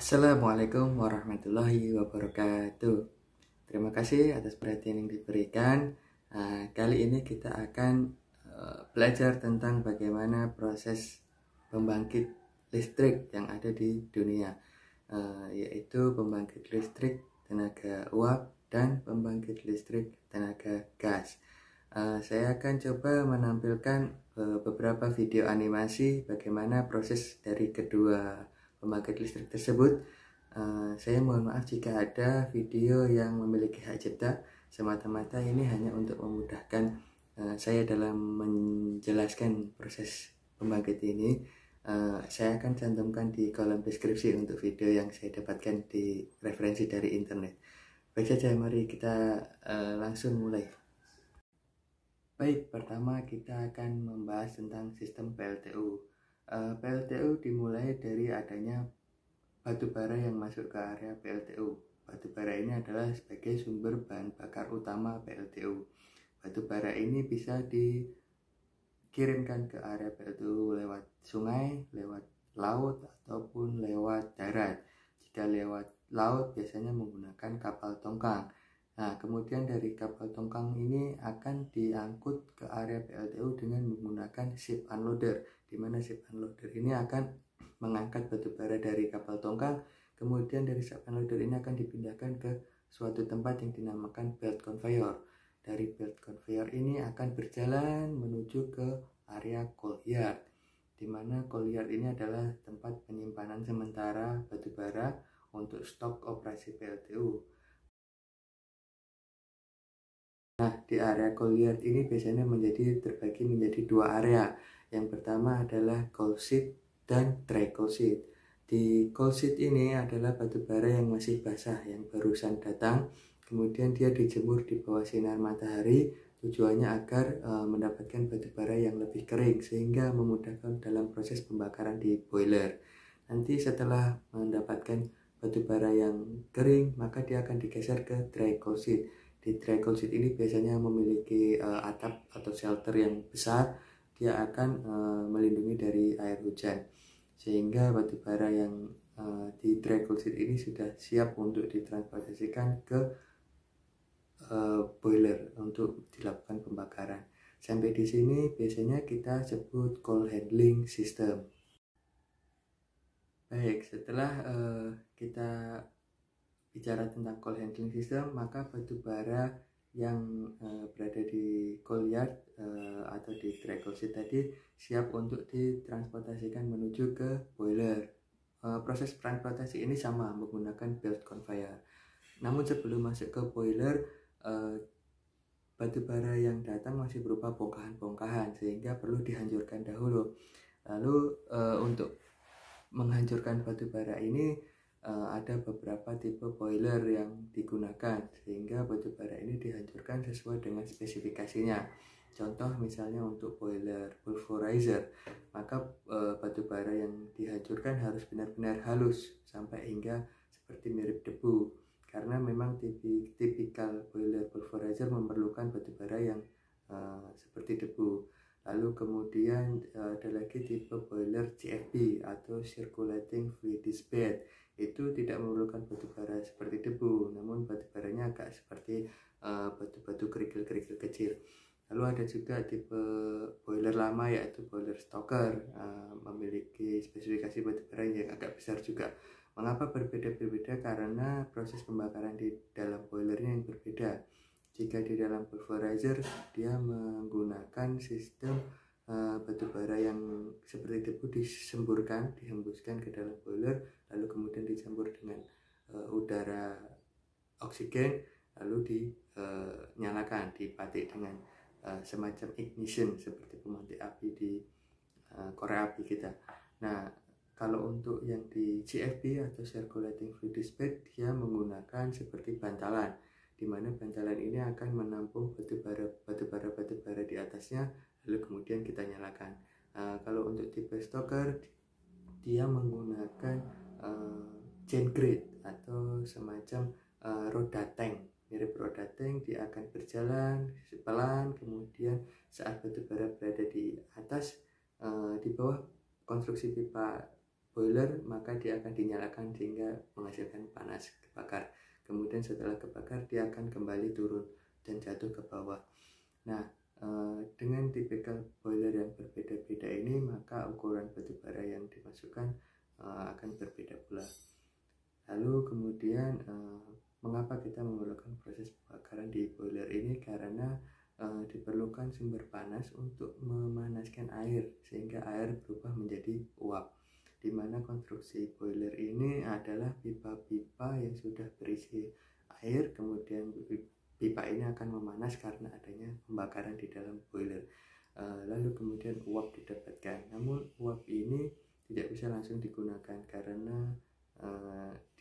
Assalamualaikum warahmatullahi wabarakatuh. Terima kasih atas perhatian yang diberikan. Kali ini kita akan belajar tentang bagaimana proses pembangkit listrik yang ada di dunia, yaitu pembangkit listrik tenaga uap dan pembangkit listrik tenaga gas. Saya akan coba menampilkan beberapa video animasi bagaimana proses dari kedua pembangkit listrik tersebut. Saya mohon maaf jika ada video yang memiliki hak cipta. Semata-mata ini hanya untuk memudahkan saya dalam menjelaskan proses pembangkit ini. Saya akan cantumkan di kolom deskripsi untuk video yang saya dapatkan di referensi dari internet. Baik saja, mari kita langsung mulai. Baik, pertama kita akan membahas tentang sistem PLTU. PLTU dimulai dari adanya batu bara yang masuk ke area PLTU. Batu bara ini adalah sebagai sumber bahan bakar utama PLTU. Batu bara ini bisa dikirimkan ke area PLTU lewat sungai, lewat laut, ataupun lewat darat. Jika lewat laut biasanya menggunakan kapal tongkang. Nah, kemudian dari kapal tongkang ini akan diangkut ke area PLTU dengan menggunakan ship unloader, di mana ship unloader ini akan mengangkat batu bara dari kapal tongkang. Kemudian dari ship unloader ini akan dipindahkan ke suatu tempat yang dinamakan belt conveyor. Dari belt conveyor ini akan berjalan menuju ke area coal yard, di mana coal yard ini adalah tempat penyimpanan sementara batu bara untuk stok operasi PLTU. Nah, di area coal yard ini biasanya terbagi menjadi dua area. Yang pertama adalah coal sheet dan dry coal sheet. Di coal sheet ini adalah batu bara yang masih basah, yang barusan datang. Kemudian dia dijemur di bawah sinar matahari, tujuannya agar mendapatkan batu bara yang lebih kering, sehingga memudahkan dalam proses pembakaran di boiler. Nanti setelah mendapatkan batu bara yang kering, maka dia akan digeser ke dry coal sheet. Di dry coal sheet ini biasanya memiliki atap atau shelter yang besar. Dia akan melindungi dari air hujan, sehingga batu bara yang di dry coal sheet ini sudah siap untuk ditransportasikan ke boiler untuk dilakukan pembakaran. Sampai di sini biasanya kita sebut coal handling system. Baik, setelah kita bicara tentang coal handling system, maka batu bara yang berada di coal yard atau di dry coal sheet tadi siap untuk ditransportasikan menuju ke boiler. Proses transportasi ini sama menggunakan belt conveyor. Namun sebelum masuk ke boiler, batu bara yang datang masih berupa bongkahan-bongkahan, sehingga perlu dihancurkan dahulu. Lalu untuk menghancurkan batu bara ini ada beberapa tipe boiler yang digunakan, sehingga batu bara ini dihancurkan sesuai dengan spesifikasinya. Contoh misalnya untuk boiler pulverizer, maka batu bara yang dihancurkan harus benar-benar halus sampai hingga seperti mirip debu, karena memang tipikal boiler pulverizer memerlukan batu bara yang seperti debu. Lalu kemudian ada lagi tipe boiler CFB atau circulating fluid bed. Itu tidak memerlukan batu bara seperti debu, namun batu baranya agak seperti batu-batu kerikil-kerikil kecil. Lalu ada juga tipe boiler lama, yaitu boiler stoker, memiliki spesifikasi batu bara yang agak besar juga. Mengapa berbeda-berbeda? Karena proses pembakaran di dalam boilernya yang berbeda. Jika di dalam pulverizer dia menggunakan sistem batu bara yang seperti debu dihembuskan ke dalam boiler, lalu kemudian dicampur dengan udara oksigen, lalu dinyalakan, dipatik dengan semacam ignition seperti pemantik api di korek api kita. Nah, kalau untuk yang di CFB atau circulating fluid bed, dia menggunakan seperti bantalan, di mana bantalan ini akan menampung batu bara di atasnya, lalu kemudian kita nyalakan. Kalau untuk tipe stoker, dia menggunakan chain grade atau semacam roda tank, mirip roda tank. Dia akan berjalan pelan, kemudian saat batu bara berada di atas, di bawah konstruksi pipa boiler, maka dia akan dinyalakan sehingga menghasilkan panas kebakar. Kemudian setelah kebakar dia akan kembali turun dan jatuh ke bawah. Nah, dengan tipikal boiler yang berbeda-beda ini, maka ukuran batu bara yang dimasukkan akan berbeda pula. Lalu kemudian mengapa kita memerlukan proses pembakaran di boiler ini? Karena diperlukan sumber panas untuk memanaskan air sehingga air berubah menjadi uap, di mana konstruksi boiler ini adalah pipa-pipa yang sudah berisi air, kemudian pipa ini akan memanas karena adanya pembakaran di dalam boiler. Lalu kemudian uap didapatkan, namun uap ini tidak bisa langsung digunakan karena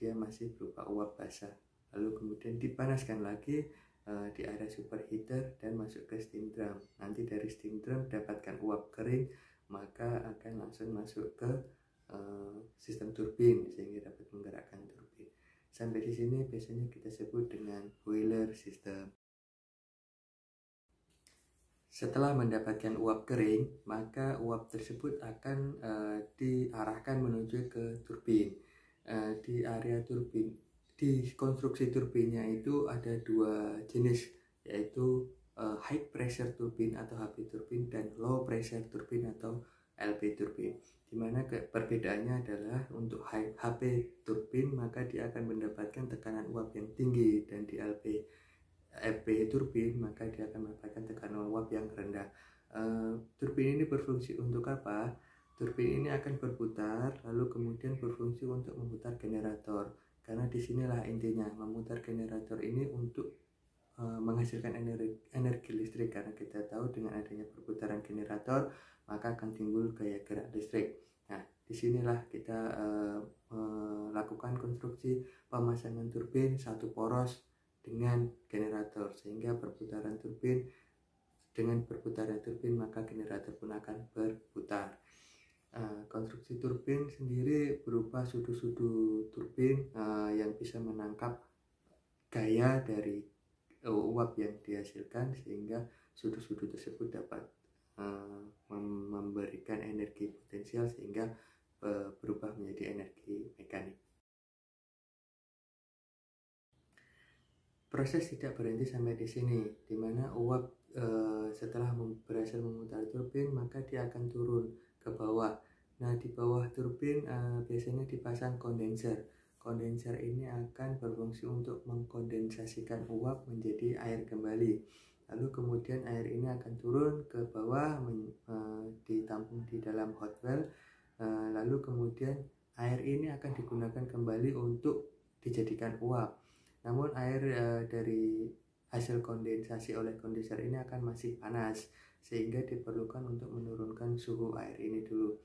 dia masih berupa uap basah. Lalu kemudian dipanaskan lagi di area superheater dan masuk ke steam drum. Nanti dari steam drum dapatkan uap kering, maka akan langsung masuk ke sistem turbin sehingga dapat menggerakkan turbin. Sampai di sini biasanya kita sebut dengan boiler system. Setelah mendapatkan uap kering, maka uap tersebut akan diarahkan menuju ke turbin. Di area turbin, di konstruksi turbinnya itu ada dua jenis, yaitu high pressure turbin atau HP turbin dan low pressure turbin atau LP turbin. Dimana perbedaannya adalah untuk HP turbin maka dia akan mendapatkan tekanan uap yang tinggi, dan di LP turbin maka dia akan mendapatkan tekanan uap yang rendah. Turbin ini berfungsi untuk apa? Turbin ini akan berputar, lalu kemudian berfungsi untuk memutar generator. Karena disinilah intinya, memutar generator ini untuk menghasilkan energi listrik. Karena kita tahu dengan adanya perputaran generator, maka akan timbul gaya gerak listrik. Nah, disinilah kita melakukan konstruksi pemasangan turbin satu poros dengan generator, sehingga perputaran turbin, dengan berputarnya turbin maka generator pun akan berputar. Konstruksi turbin sendiri berupa sudu-sudu turbin yang bisa menangkap gaya dari uap yang dihasilkan, sehingga sudu-sudu tersebut dapat memberikan energi potensial sehingga berubah menjadi energi mekanik. Proses tidak berhenti sampai di sini, di mana uap setelah berhasil memutar turbin maka dia akan turun ke bawah. Nah, di bawah turbin biasanya dipasang kondenser. Kondenser ini akan berfungsi untuk mengkondensasikan uap menjadi air kembali. Lalu kemudian air ini akan turun ke bawah, ditampung di dalam hot well. Lalu kemudian air ini akan digunakan kembali untuk dijadikan uap. Namun air dari hasil kondensasi oleh kondenser ini akan masih panas, sehingga diperlukan untuk menurunkan suhu air ini dulu.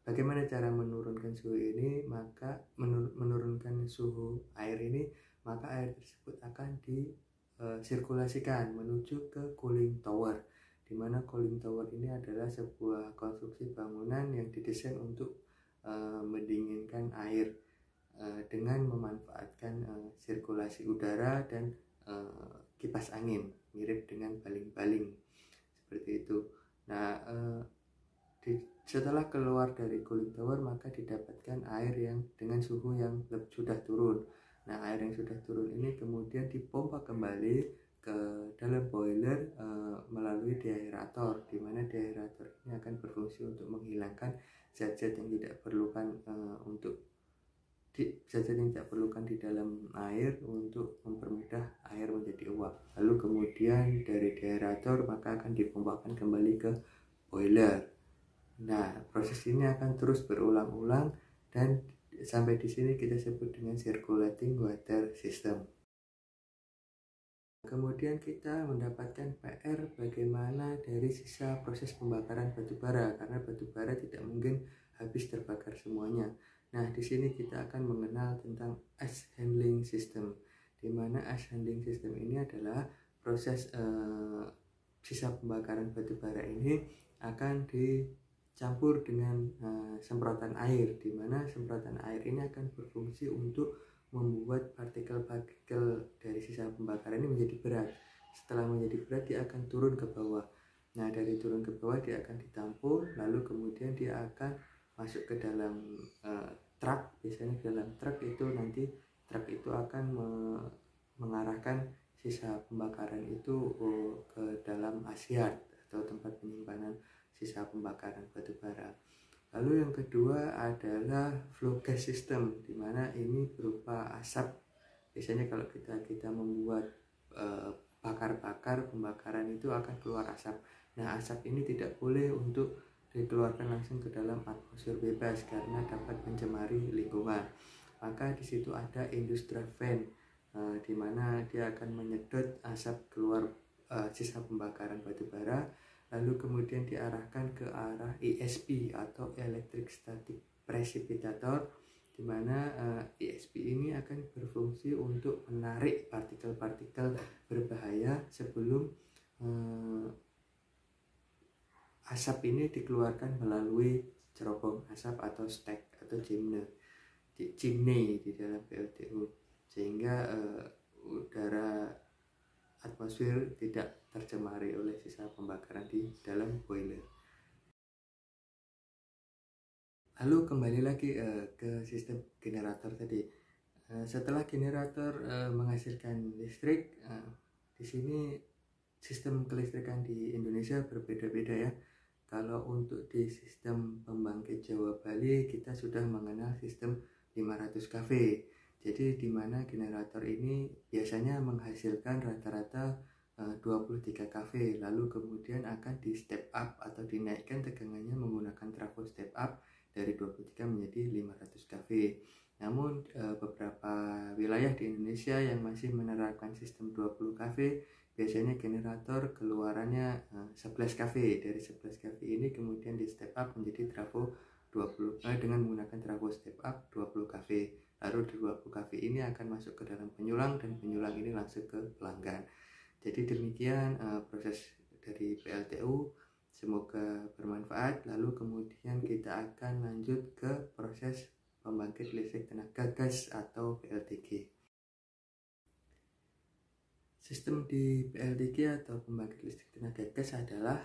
Bagaimana cara menurunkan suhu ini? Maka menurunkan suhu air ini, maka air tersebut akan disirkulasikan menuju ke cooling tower, di mana cooling tower ini adalah sebuah konstruksi bangunan yang didesain untuk mendinginkan air dengan memanfaatkan sirkulasi udara dan kipas angin, mirip dengan baling-baling seperti itu. Nah, setelah keluar dari cooling tower maka didapatkan air yang dengan suhu yang sudah turun. Nah, air yang sudah turun ini kemudian dipompa kembali ke dalam boiler melalui deaerator, di mana deaerator ini akan berfungsi untuk menghilangkan zat-zat yang tidak perlukan di dalam air untuk mempermudah air menjadi uap. Lalu kemudian dari deaerator maka akan dipompakan kembali ke boiler. Nah, proses ini akan terus berulang-ulang dan sampai di sini kita sebut dengan circulating water system. Kemudian kita mendapatkan PR bagaimana dari sisa proses pembakaran batu bara, karena batu bara tidak mungkin habis terbakar semuanya. Nah, di sini kita akan mengenal tentang ash handling system, di mana ash handling system ini adalah proses sisa pembakaran batu bara ini akan dicampur dengan semprotan air, di mana semprotan air ini akan berfungsi untuk membuat partikel-partikel dari sisa pembakaran ini menjadi berat. Setelah menjadi berat dia akan turun ke bawah. Nah, dari turun ke bawah dia akan ditampung, lalu kemudian dia akan masuk ke dalam truk. Biasanya dalam truk itu nanti truk itu akan mengarahkan sisa pembakaran itu ke dalam asyard atau tempat penyimpanan sisa pembakaran batu bara. Lalu yang kedua adalah flue gas system, di mana ini berupa asap. Biasanya kalau kita membuat bakar-bakar pembakaran itu akan keluar asap. Nah, asap ini tidak boleh untuk dikeluarkan langsung ke dalam atmosfer bebas karena dapat mencemari lingkungan. Maka di situ ada industrial fan, di mana dia akan menyedot asap keluar sisa pembakaran batu bara, lalu kemudian diarahkan ke arah ESP atau Electric Static Precipitator, di mana ESP ini akan berfungsi untuk menarik partikel-partikel berbahaya sebelum asap ini dikeluarkan melalui cerobong asap atau stack atau chimney di dalam PLTU, sehingga udara atmosfer tidak tercemari oleh sisa pembakaran di dalam boiler. Lalu kembali lagi ke sistem generator tadi. Setelah generator menghasilkan listrik, di sini sistem kelistrikan di Indonesia berbeda-beda ya. Kalau untuk di sistem pembangkit Jawa Bali, kita sudah mengenal sistem 500 kV. Jadi di mana generator ini biasanya menghasilkan rata-rata 23 kV, lalu kemudian akan di step up atau dinaikkan tegangannya menggunakan trafo step up dari 23 menjadi 500 kV. Namun beberapa wilayah di Indonesia yang masih menerapkan sistem 20 kV, biasanya generator keluarannya 11 kV. Dari 11 kV ini kemudian di step up menjadi trafo 20 dengan menggunakan trafo step up 20 kV. Lalu di 20 kV ini akan masuk ke dalam penyulang dan penyulang ini langsung ke pelanggan. Jadi demikian proses dari PLTU. Semoga bermanfaat. Lalu kemudian kita akan lanjut ke proses pembangkit listrik tenaga gas atau PLTG. Sistem di PLTG atau pembangkit listrik tenaga gas adalah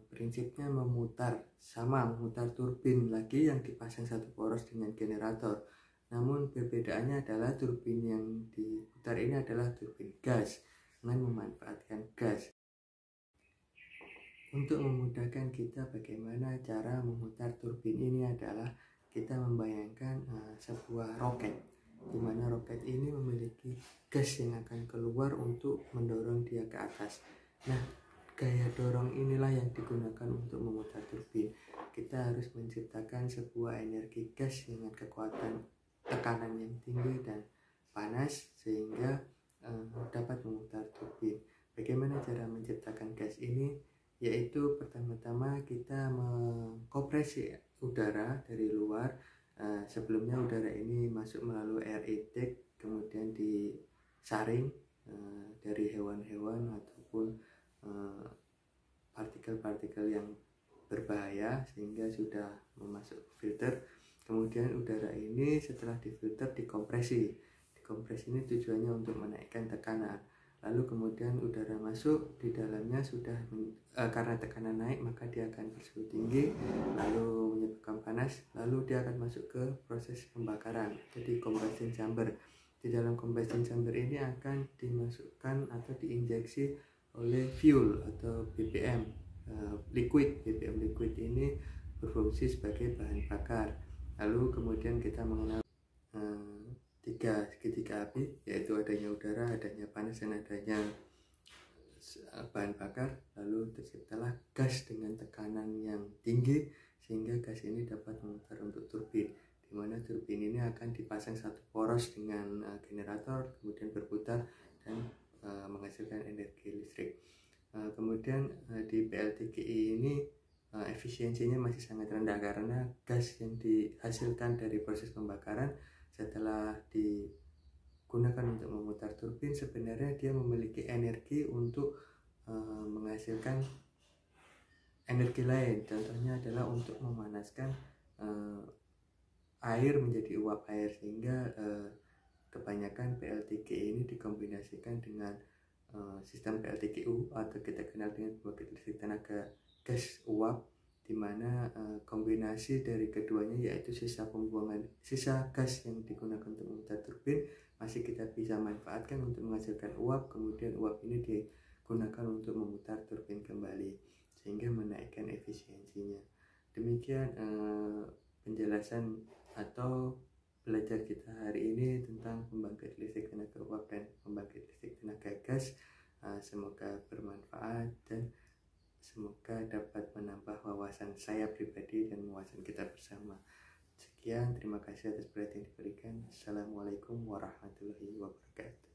prinsipnya memutar turbin lagi yang dipasang satu poros dengan generator. Namun perbedaannya adalah turbin yang diputar ini adalah turbin gas dengan memanfaatkan gas. Untuk memudahkan kita bagaimana cara memutar turbin ini adalah kita membayangkan sebuah roket, di mana roket ini memiliki gas yang akan keluar untuk mendorong dia ke atas. Nah, gaya dorong inilah yang digunakan untuk memutar turbin. Kita harus menciptakan sebuah energi gas dengan kekuatan tekanan yang tinggi dan panas sehingga dapat memutar turbin. Bagaimana cara menciptakan gas ini? Yaitu pertama-tama kita mengkompresi udara dari luar. Sebelumnya udara ini masuk melalui air intake, kemudian disaring dari hewan-hewan ataupun partikel-partikel yang berbahaya sehingga sudah memasuk filter. Kemudian udara ini setelah difilter dikompresi ini tujuannya untuk menaikkan tekanan. Lalu kemudian udara masuk di dalamnya sudah karena tekanan naik maka dia akan bersuhu tinggi lalu menyebabkan panas, lalu dia akan masuk ke proses pembakaran, jadi combustion chamber. Di dalam combustion chamber ini akan dimasukkan atau diinjeksi oleh fuel atau BBM liquid. BBM liquid ini berfungsi sebagai bahan bakar. Lalu kemudian kita mengenal tiga segitiga api, yaitu adanya udara, adanya panas, dan adanya bahan bakar. Lalu terciptalah gas dengan tekanan yang tinggi sehingga gas ini dapat memutar untuk turbin, di mana turbin ini akan dipasang satu poros dengan generator, kemudian berputar dan menghasilkan energi listrik. Kemudian di PLTGI ini efisiensinya masih sangat rendah karena gas yang dihasilkan dari proses pembakaran setelah digunakan untuk memutar turbin sebenarnya dia memiliki energi untuk menghasilkan energi lain. Contohnya adalah untuk memanaskan air menjadi uap air, sehingga kebanyakan PLTG ini dikombinasikan dengan sistem PLTGU atau kita kenal dengan pembangkit listrik tenaga gas uap, di mana kombinasi dari keduanya yaitu sisa gas yang digunakan untuk memutar turbin masih kita bisa manfaatkan untuk menghasilkan uap, kemudian uap ini digunakan untuk memutar turbin kembali sehingga menaikkan efisiensinya. Demikian penjelasan atau belajar kita hari ini tentang pembangkit listrik tenaga uap dan pembangkit listrik tenaga gas. Semoga bermanfaat dan semoga dapat menambah wawasan saya pribadi dan wawasan kita bersama. Sekian, terima kasih atas perhatian yang diberikan. Assalamualaikum warahmatullahi wabarakatuh.